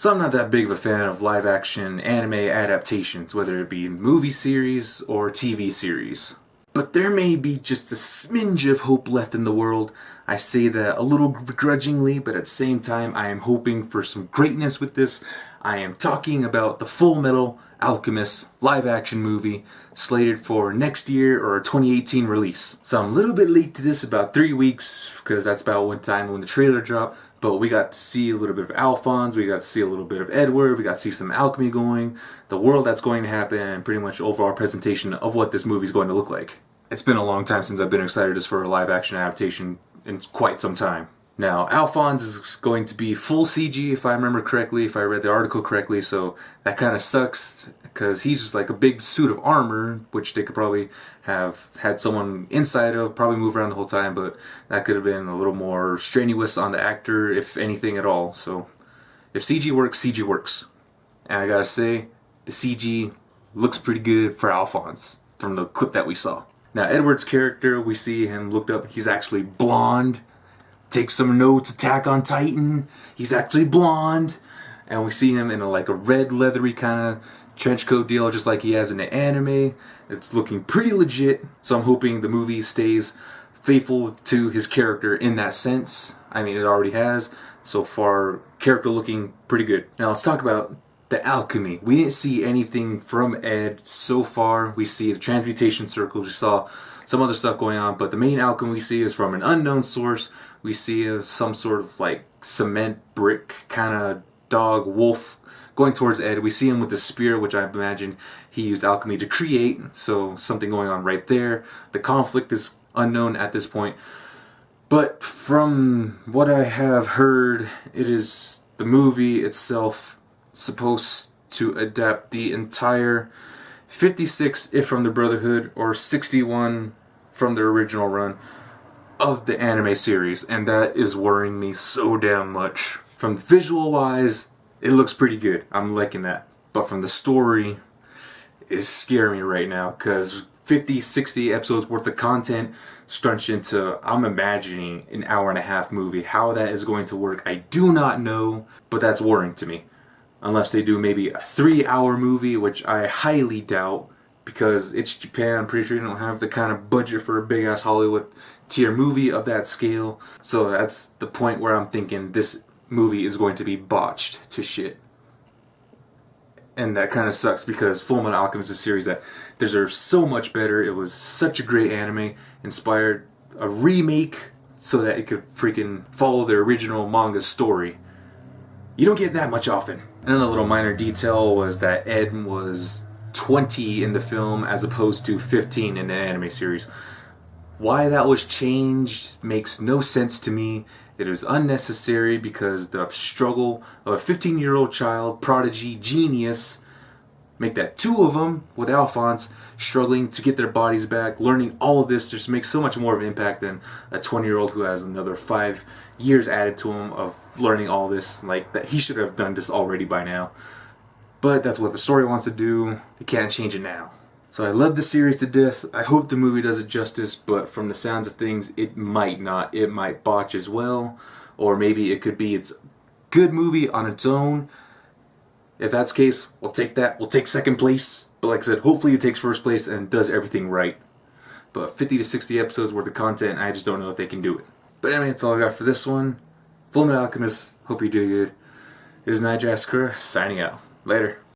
So I'm not that big of a fan of live action anime adaptations, whether it be movie series or TV series. But there may be just a smidge of hope left in the world. I say that a little begrudgingly, but at the same time I am hoping for some greatness with this. I am talking about the Fullmetal Alchemist live action movie slated for next year or a 2018 release. So I'm a little bit late to this, about 3 weeks, because that's about one time when the trailer dropped. But we got to see a little bit of Alphonse, we got to see a little bit of Edward, we got to see some alchemy going, the world that's going to happen, and pretty much overall presentation of what this movie is going to look like. It's been a long time since I've been excited just for a live action adaptation in quite some time. Now, Alphonse is going to be full CG if I remember correctly, if I read the article correctly, so that kind of sucks because he's just like a big suit of armor, which they could probably have had someone inside of, probably move around the whole time, but that could have been a little more strenuous on the actor, if anything at all. So, if CG works, CG works. And I gotta say, the CG looks pretty good for Alphonse from the clip that we saw. Now, Edward's character, we see him looked up, he's actually blonde. Take some notes, Attack on Titan. He's actually blonde. And we see him in a red leathery kind of trench coat deal, just like he has in the anime. It's looking pretty legit. So I'm hoping the movie stays faithful to his character in that sense. I mean, it already has. So far, character looking pretty good. Now let's talk about the alchemy. We didn't see anything from Ed so far. We see the transmutation circles. We saw some other stuff going on, but the main alchemy we see is from an unknown source. We see some sort of cement brick kind of dog wolf going towards Ed. We see him with the spear, which I imagine he used alchemy to create, so something going on right there. The conflict is unknown at this point, but from what I have heard, it is the movie itself supposed to adapt the entire 56 if from the Brotherhood or 61 from the original run of the anime series, and that is worrying me so damn much. From visual wise, it looks pretty good. I'm liking that. But from the story, it's scaring me right now because 50, 60 episodes worth of content scrunched into, I'm imagining, an hour-and-a-half movie. How that is going to work, I do not know, but that's worrying to me. Unless they do maybe a 3-hour movie, which I highly doubt, because it's Japan. I'm pretty sure you don't have the kind of budget for a big-ass Hollywood tier movie of that scale. So that's the point where I'm thinking this movie is going to be botched to shit. And that kind of sucks because Fullmetal Alchemist is a series that deserves so much better. It was such a great anime, inspired a remake so that it could freaking follow the original manga story. You don't get that much often. Another little minor detail was that Ed was 20 in the film as opposed to 15 in the anime series. Why that was changed makes no sense to me. It was unnecessary because the struggle of a 15-year-old child, prodigy, genius, make that 2 of them with Alphonse struggling to get their bodies back, learning all of this just makes so much more of an impact than a 20-year-old who has another 5 years added to him of learning all this. Like, that he should have done this already by now. But that's what the story wants to do. They can't change it now. So I love the series to death. I hope the movie does it justice, but from the sounds of things, it might not. It might botch as well, or maybe it could be its good movie on its own. If that's the case, we'll take that. We'll take second place. But like I said, hopefully it takes first place and does everything right. But 50 to 60 episodes worth of content, I just don't know if they can do it. But anyway, that's all I got for this one. Fullmetal Alchemist, hope you do good. This is Nigel Asakura, signing out. Later.